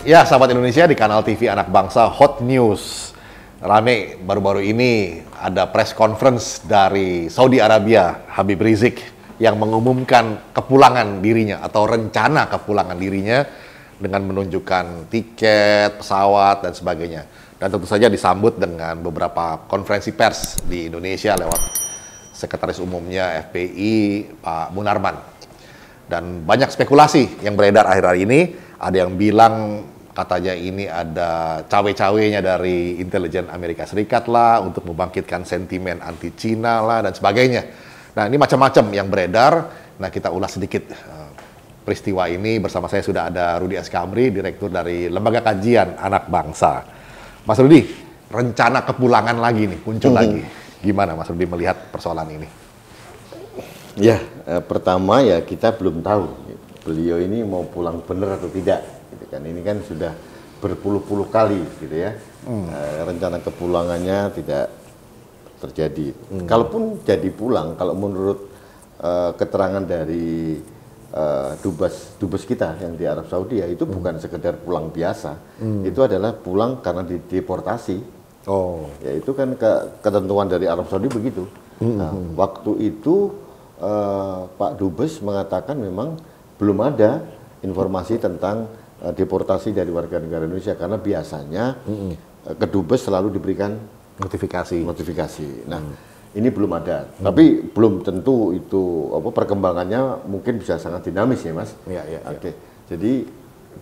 Ya, sahabat Indonesia di kanal TV Anak Bangsa Hot News. Rame baru-baru ini ada press conference dari Saudi Arabia, Habib Rizik, yang mengumumkan kepulangan dirinya atau rencana kepulangan dirinya dengan menunjukkan tiket, pesawat, dan sebagainya. Dan tentu saja disambut dengan beberapa konferensi pers di Indonesia lewat Sekretaris Umumnya FPI, Pak Munarman. Dan banyak spekulasi yang beredar akhir-akhir ini. Ada yang bilang katanya ini ada cawe-cawenya dari intelijen Amerika Serikat lah untuk membangkitkan sentimen anti-Cina lah dan sebagainya. Nah, ini macam-macam yang beredar. Nah, kita ulas sedikit peristiwa ini. Bersama saya sudah ada Rudi Askamri, Direktur dari Lembaga Kajian Anak Bangsa. Mas Rudi, rencana kepulangan lagi nih, muncul lagi. Gimana Mas Rudi melihat persoalan ini? Ya, pertama ya kita belum tahu beliau ini mau pulang benar atau tidak. Gitu kan. Ini kan sudah berpuluh-puluh kali gitu ya. Rencana kepulangannya tidak terjadi. Kalaupun jadi pulang, kalau menurut keterangan dari dubes kita yang di Arab Saudi ya, itu bukan sekedar pulang biasa. Itu adalah pulang karena dideportasi. Oh, ya itu kan ketentuan dari Arab Saudi begitu. Nah, waktu itu Pak Dubes mengatakan memang belum ada informasi tentang deportasi dari warga negara Indonesia, karena biasanya Kedubes selalu diberikan notifikasi. Nah, ini belum ada. Tapi belum tentu itu perkembangannya mungkin bisa sangat dinamis ya, Mas. Iya. Oke. Jadi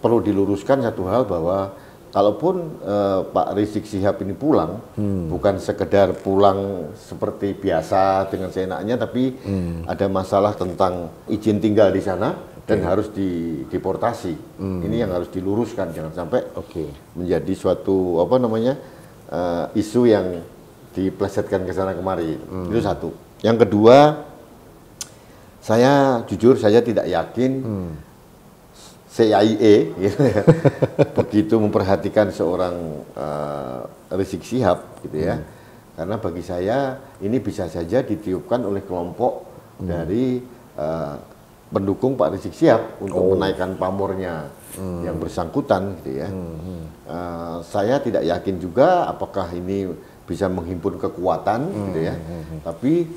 perlu diluruskan satu hal, bahwa kalaupun Pak Rizik Syihab ini pulang, bukan sekedar pulang seperti biasa dengan seenaknya, tapi ada masalah tentang izin tinggal di sana dan harus dideportasi. Ini yang harus diluruskan, jangan sampai menjadi suatu isu yang diplesetkan ke sana kemari. Itu satu. Yang kedua, saya jujur saya tidak yakin CIA gitu ya, begitu memperhatikan seorang Rizik Syihab gitu ya. Karena bagi saya ini bisa saja ditiupkan oleh kelompok dari pendukung Pak Rizik Syihab untuk menaikkan pamornya yang bersangkutan gitu ya. Saya tidak yakin juga apakah ini bisa menghimpun kekuatan gitu ya. Tapi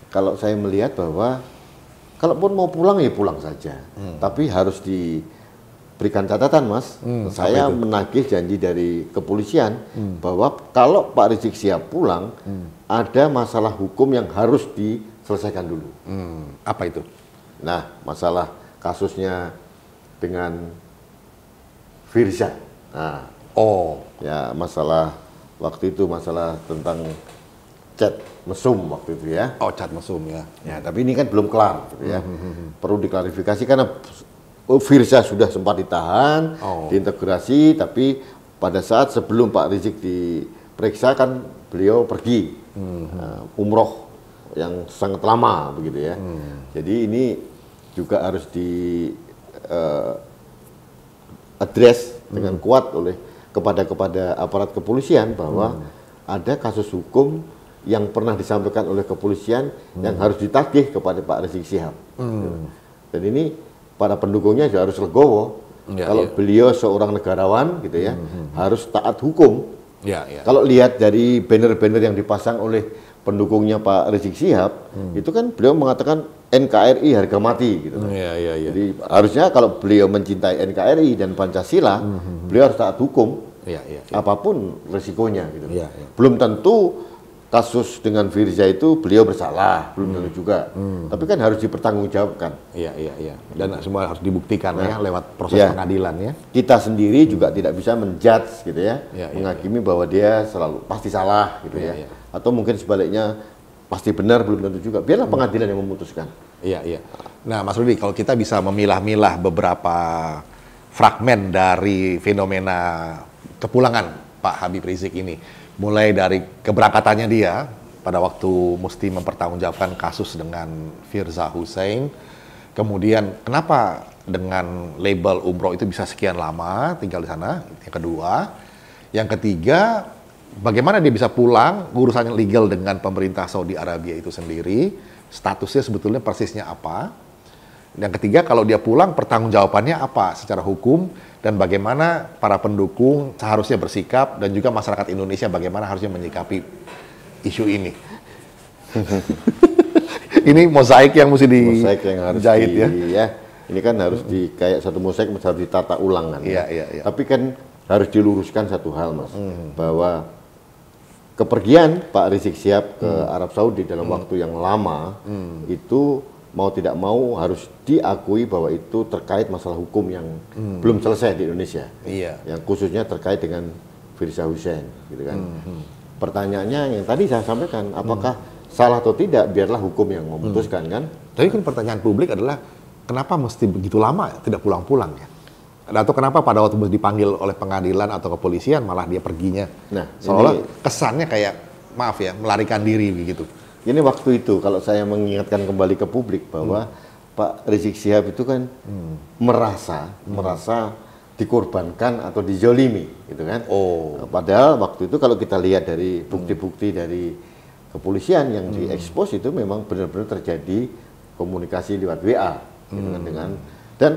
kalau saya melihat bahwa kalaupun mau pulang ya pulang saja. Tapi harus diberikan catatan, Mas. Saya menagih janji dari kepolisian bahwa kalau Pak Rizik Syihab pulang, ada masalah hukum yang harus diselesaikan dulu. Apa itu? Nah, masalah kasusnya dengan Firza. Nah, ya masalah waktu itu, masalah tentang chat mesum waktu itu ya. Oh, chat mesum ya. Ya, tapi ini kan belum kelar gitu ya. Perlu diklarifikasi karena Firza sudah sempat ditahan, diintegrasi, tapi pada saat sebelum Pak Rizik diperiksa kan beliau pergi umroh yang sangat lama begitu ya. Jadi ini juga harus di address dengan kuat kepada aparat kepolisian, bahwa ada kasus hukum yang pernah disampaikan oleh kepolisian yang harus ditagih kepada Pak Rizik Syihab. Dan ini para pendukungnya juga harus legowo. Kalau beliau seorang negarawan gitu ya, harus taat hukum. Kalau lihat dari banner-banner yang dipasang oleh pendukungnya Pak Rizik Syihab, itu kan beliau mengatakan NKRI harga mati gitu. Jadi harusnya kalau beliau mencintai NKRI dan Pancasila, beliau harus taat hukum. Apapun resikonya gitu. Belum tentu kasus dengan Firza itu beliau bersalah, belum tentu juga. Tapi kan harus dipertanggungjawabkan. Dan semua harus dibuktikan ya lewat proses pengadilan ya. Kita sendiri juga tidak bisa menjudge gitu ya, menghakimi bahwa dia selalu pasti salah gitu ya. Atau mungkin sebaliknya pasti benar, belum tentu juga. Biarlah pengadilan yang memutuskan. Nah, Mas Rudi, kalau kita bisa memilah-milah beberapa fragmen dari fenomena kepulangan Pak Habib Rizik ini, mulai dari keberangkatannya dia pada waktu mesti mempertanggungjawabkan kasus dengan Firza Husein, kemudian kenapa dengan label umroh itu bisa sekian lama tinggal di sana, yang kedua. Yang ketiga, bagaimana dia bisa pulang, urusannya legal dengan pemerintah Saudi Arabia itu sendiri, statusnya sebetulnya persisnya apa. Yang ketiga, kalau dia pulang, pertanggungjawabannya apa secara hukum, dan bagaimana para pendukung seharusnya bersikap, dan juga masyarakat Indonesia bagaimana harusnya menyikapi isu ini. Ini mozaik yang mesti Mozaik yang harus dijahit ya. Ini kan harus kayak satu mozaik harus ditata ulang kan. Iya. Tapi kan harus diluruskan satu hal, Mas, bahwa kepergian Pak Rizik Syihab ke Arab Saudi dalam waktu yang lama itu mau tidak mau harus diakui bahwa itu terkait masalah hukum yang belum selesai di Indonesia. Iya. Yang khususnya terkait dengan Firza Hussein, gitu kan. Pertanyaannya yang tadi saya sampaikan, apakah salah atau tidak, biarlah hukum yang memutuskan kan. Tapi kan pertanyaan publik adalah, kenapa mesti begitu lama tidak pulang-pulang ya? Atau kenapa pada waktu dipanggil oleh pengadilan atau kepolisian malah dia perginya? Nah, seolah kesannya kayak, maaf ya, melarikan diri begitu. Ini waktu itu kalau saya mengingatkan kembali ke publik bahwa Pak Rizik Syihab itu kan merasa dikorbankan atau dijolimi, gitu kan? Padahal waktu itu kalau kita lihat dari bukti-bukti dari kepolisian yang diekspos itu memang benar-benar terjadi komunikasi lewat WA, gitu kan, dan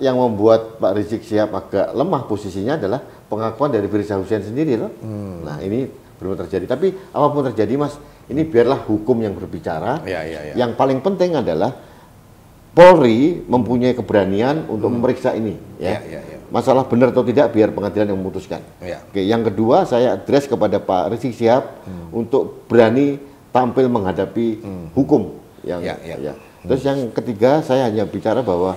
yang membuat Pak Rizik Syihab agak lemah posisinya adalah pengakuan dari Firza Hussein sendiri loh. Nah, ini belum terjadi. Tapi apapun terjadi, Mas, ini biarlah hukum yang berbicara. Yang paling penting adalah Polri mempunyai keberanian untuk memeriksa ini. Masalah benar atau tidak biar pengadilan yang memutuskan. Oke, yang kedua saya address kepada Pak Rizik Syihab untuk berani tampil menghadapi hukum. Terus yang ketiga saya hanya bicara bahwa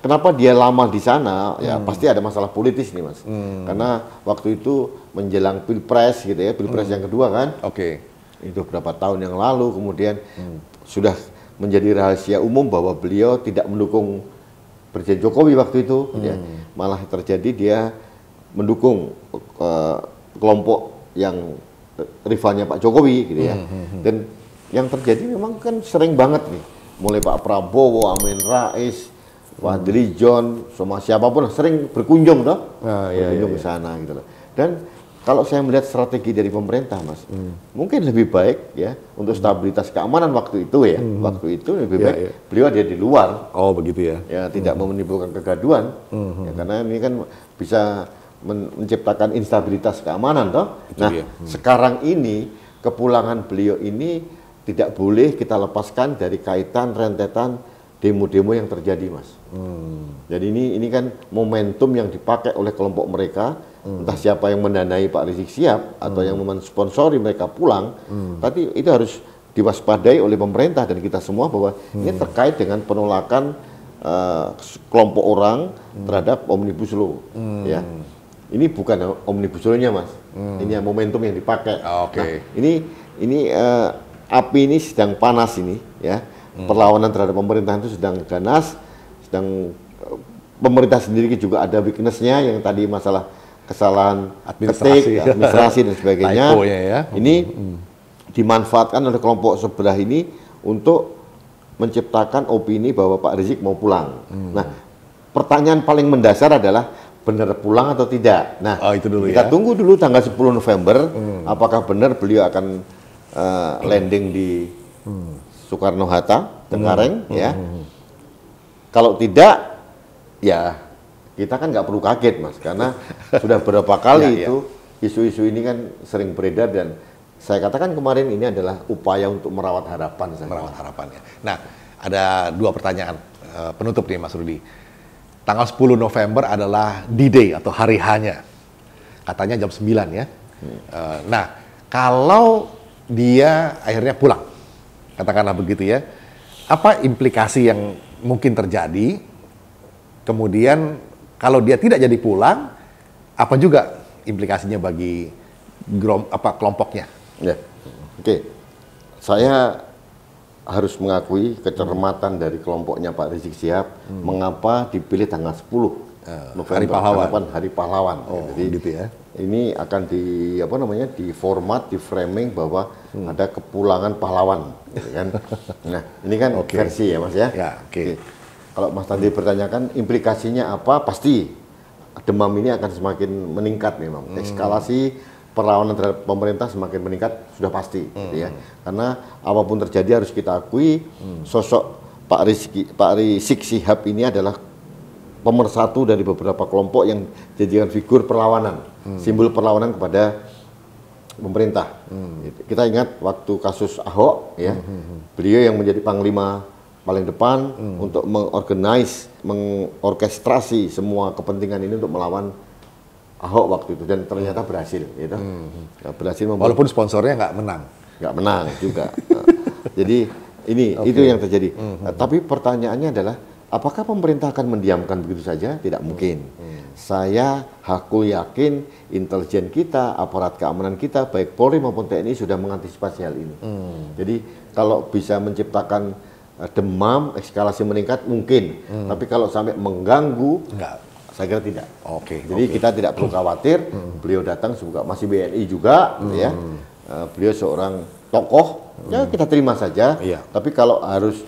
kenapa dia lama di sana, ya pasti ada masalah politis nih, Mas. Karena waktu itu menjelang Pilpres gitu ya, Pilpres yang kedua kan. Itu berapa tahun yang lalu, kemudian sudah menjadi rahasia umum bahwa beliau tidak mendukung Presiden Jokowi waktu itu. Ya. Malah terjadi dia mendukung kelompok yang rivalnya Pak Jokowi gitu ya. Dan yang terjadi memang kan sering banget nih, mulai Pak Prabowo, Amin Rais, Fadli John, sama siapapun sering berkunjung toh, berkunjung ke sana gitu loh. Dan kalau saya melihat strategi dari pemerintah, Mas, mungkin lebih baik ya untuk stabilitas keamanan waktu itu ya, waktu itu lebih baik beliau ada di luar. Oh begitu ya? Ya tidak menimbulkan kegaduhan, ya, karena ini kan bisa menciptakan instabilitas keamanan toh. Nah sekarang ini kepulangan beliau ini tidak boleh kita lepaskan dari kaitan rentetan demo-demo yang terjadi, Mas. Jadi ini kan momentum yang dipakai oleh kelompok mereka, entah siapa yang mendanai Pak Rizik Syihab atau yang mensponsori mereka pulang, tapi itu harus diwaspadai oleh pemerintah dan kita semua bahwa ini terkait dengan penolakan kelompok orang terhadap Omnibus Law. Ya. Ini bukan Omnibus Law-nya, Mas. Ini momentum yang dipakai. Nah, ini api ini sedang panas ini, ya. Perlawanan terhadap pemerintahan itu sedang ganas, sedang pemerintah sendiri juga ada weakness-nya yang tadi masalah kesalahan administrasi dan sebagainya. Ini dimanfaatkan oleh kelompok sebelah ini untuk menciptakan opini bahwa Pak Rizik mau pulang. Nah, pertanyaan paling mendasar adalah benar pulang atau tidak. Nah, itu dulu kita tunggu dulu tanggal 10 November apakah benar beliau akan landing di Soekarno-Hatta, Cengkareng, ya. Kalau tidak, ya kita kan nggak perlu kaget, Mas, karena sudah berapa kali itu isu-isu ini kan sering beredar dan saya katakan kemarin ini adalah upaya untuk merawat harapan. Merawat harapan ya. Nah, ada dua pertanyaan penutup nih, Mas Rudi. Tanggal 10 November adalah D-Day atau hari H-nya. Katanya jam 9 ya. Nah, kalau dia akhirnya pulang, katakanlah begitu ya, apa implikasi yang mungkin terjadi? Kemudian kalau dia tidak jadi pulang, apa juga implikasinya bagi kelompoknya? Ya, oke. Saya harus mengakui kecermatan dari kelompoknya Pak Rizik Syihab, mengapa dipilih tanggal 10 November, Hari Pahlawan. Jadi gitu ya. Ini akan di format, di framing bahwa ada kepulangan pahlawan, gitu kan. Nah, ini kan versi ya, Mas ya. Kalau Mas tadi bertanyakan implikasinya apa, pasti demam ini akan semakin meningkat memang. Eskalasi perlawanan terhadap pemerintah semakin meningkat sudah pasti, gitu ya. Karena apapun terjadi harus kita akui sosok Pak Rizik Syihab ini adalah pemersatu dari beberapa kelompok yang jadikan figur perlawanan, simbol perlawanan kepada pemerintah. Kita ingat waktu kasus Ahok, ya, beliau yang menjadi panglima paling depan untuk mengorkestrasi semua kepentingan ini untuk melawan Ahok waktu itu, dan ternyata berhasil, gitu. Berhasil walaupun sponsornya nggak menang juga. Jadi itu yang terjadi. Tapi pertanyaannya adalah, apakah pemerintah akan mendiamkan begitu saja? Tidak mungkin. Aku yakin intelijen kita, aparat keamanan kita, baik Polri maupun TNI sudah mengantisipasi hal ini. Jadi kalau bisa menciptakan demam, eskalasi meningkat mungkin. Tapi kalau sampai mengganggu, saya kira tidak. Jadi kita tidak perlu khawatir. Beliau datang masih BNI juga, gitu ya. Beliau seorang tokoh, ya kita terima saja. Tapi kalau harus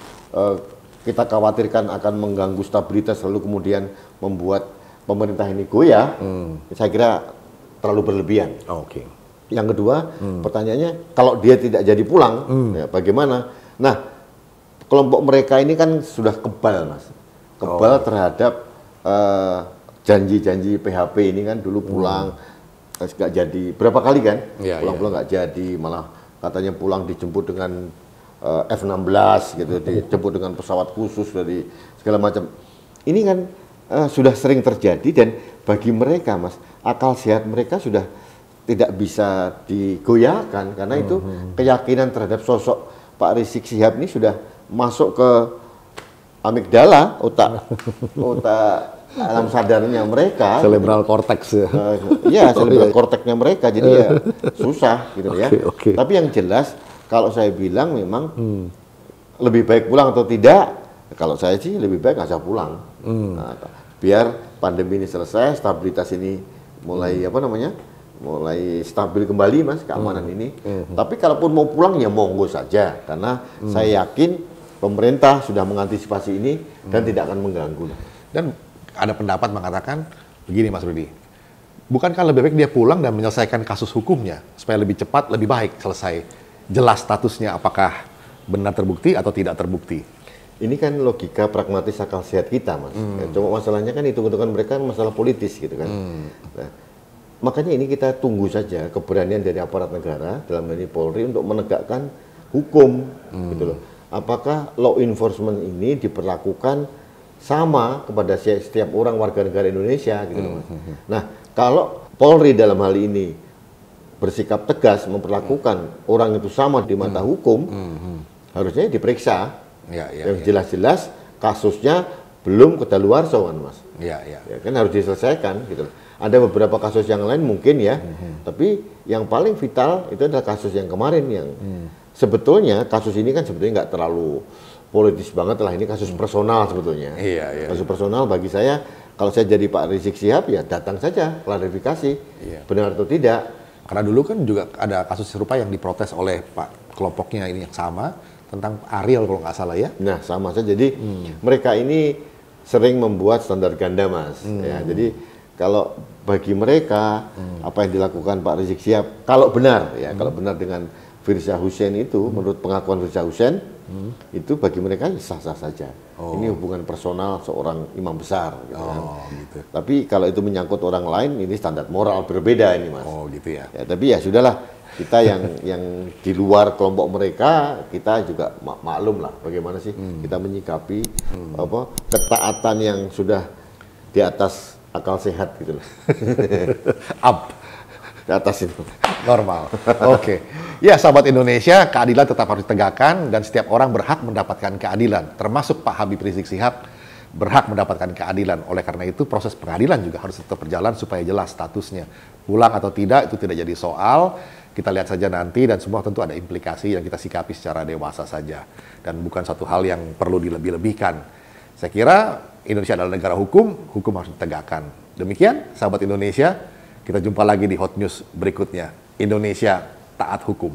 kita khawatirkan akan mengganggu stabilitas lalu kemudian membuat pemerintah ini goyah, saya kira terlalu berlebihan. Yang kedua, pertanyaannya, kalau dia tidak jadi pulang, ya bagaimana? Nah, kelompok mereka ini kan sudah kebal, Mas. Kebal terhadap janji-janji PHP ini kan, dulu pulang nggak jadi, berapa kali kan? Pulang-pulang nggak jadi, malah katanya pulang dijemput dengan F-16 gitu, dijemput dengan pesawat khusus dari segala macam. Ini kan sudah sering terjadi, dan bagi mereka, Mas, akal sehat mereka sudah tidak bisa digoyahkan, karena itu keyakinan terhadap sosok Pak Rizik Syihab ini sudah masuk ke amigdala, otak alam sadarnya mereka, cerebral cortex, cerebral cortexnya mereka, jadi ya susah gitu ya. Tapi yang jelas, kalau saya bilang memang lebih baik pulang atau tidak, kalau saya sih lebih baik nggak usah pulang. Nah, biar pandemi ini selesai, stabilitas ini mulai mulai stabil kembali, Mas, keamanan ini. Tapi kalaupun mau pulang ya monggo saja, karena saya yakin pemerintah sudah mengantisipasi ini dan tidak akan mengganggu. Dan ada pendapat mengatakan begini, Mas Rudi, bukankah lebih baik dia pulang dan menyelesaikan kasus hukumnya supaya lebih cepat, lebih baik selesai, jelas statusnya apakah benar terbukti atau tidak terbukti? Ini kan logika pragmatis akal sehat kita, Mas. Cuma masalahnya kan hitung-hitungan mereka masalah politis gitu kan. Nah, makanya ini kita tunggu saja keberanian dari aparat negara, dalam hal ini Polri, untuk menegakkan hukum gitu loh. Apakah law enforcement ini diperlakukan sama kepada setiap orang warga negara Indonesia gitu loh, Mas. Nah, kalau Polri dalam hal ini bersikap tegas memperlakukan orang itu sama di mata hukum, harusnya diperiksa. Yang jelas-jelas kasusnya belum kedaluarsa, Mas. Ya, kan harus diselesaikan gitu. Ada beberapa kasus yang lain mungkin ya, tapi yang paling vital itu adalah kasus yang kemarin, yang sebetulnya kasus ini kan sebetulnya nggak terlalu politis banget lah, ini kasus personal sebetulnya. Kasus personal bagi saya, kalau saya jadi Pak Rizik Syihab ya datang saja klarifikasi benar atau tidak. Karena dulu kan juga ada kasus serupa yang diprotes oleh Pak kelompoknya ini yang sama, tentang Ariel kalau nggak salah ya. Nah, sama saja. Jadi mereka ini sering membuat standar ganda, Mas. Ya, jadi kalau bagi mereka apa yang dilakukan Pak Rizik Syihab, kalau benar ya, kalau benar dengan Firza Hussein itu, menurut pengakuan Firza Hussein, itu bagi mereka sah-sah saja. Ini hubungan personal seorang imam besar. Gitu kan. Gitu. Tapi kalau itu menyangkut orang lain, ini standar moral berbeda ini, Mas. Gitu ya. Tapi ya sudahlah, kita yang di luar kelompok mereka, kita juga maklum lah bagaimana sih kita menyikapi ketaatan yang sudah di atas akal sehat gitu loh. Di atas itu. Normal. Ya, sahabat Indonesia, keadilan tetap harus ditegakkan dan setiap orang berhak mendapatkan keadilan, termasuk Pak Habib Rizik Syihab berhak mendapatkan keadilan. Oleh karena itu, proses pengadilan juga harus tetap berjalan supaya jelas statusnya. Pulang atau tidak itu tidak jadi soal. Kita lihat saja nanti, dan semua tentu ada implikasi yang kita sikapi secara dewasa saja. Dan bukan satu hal yang perlu dilebih-lebihkan. Saya kira Indonesia adalah negara hukum harus ditegakkan. Demikian, sahabat Indonesia, kita jumpa lagi di Hot News berikutnya. Indonesia taat hukum.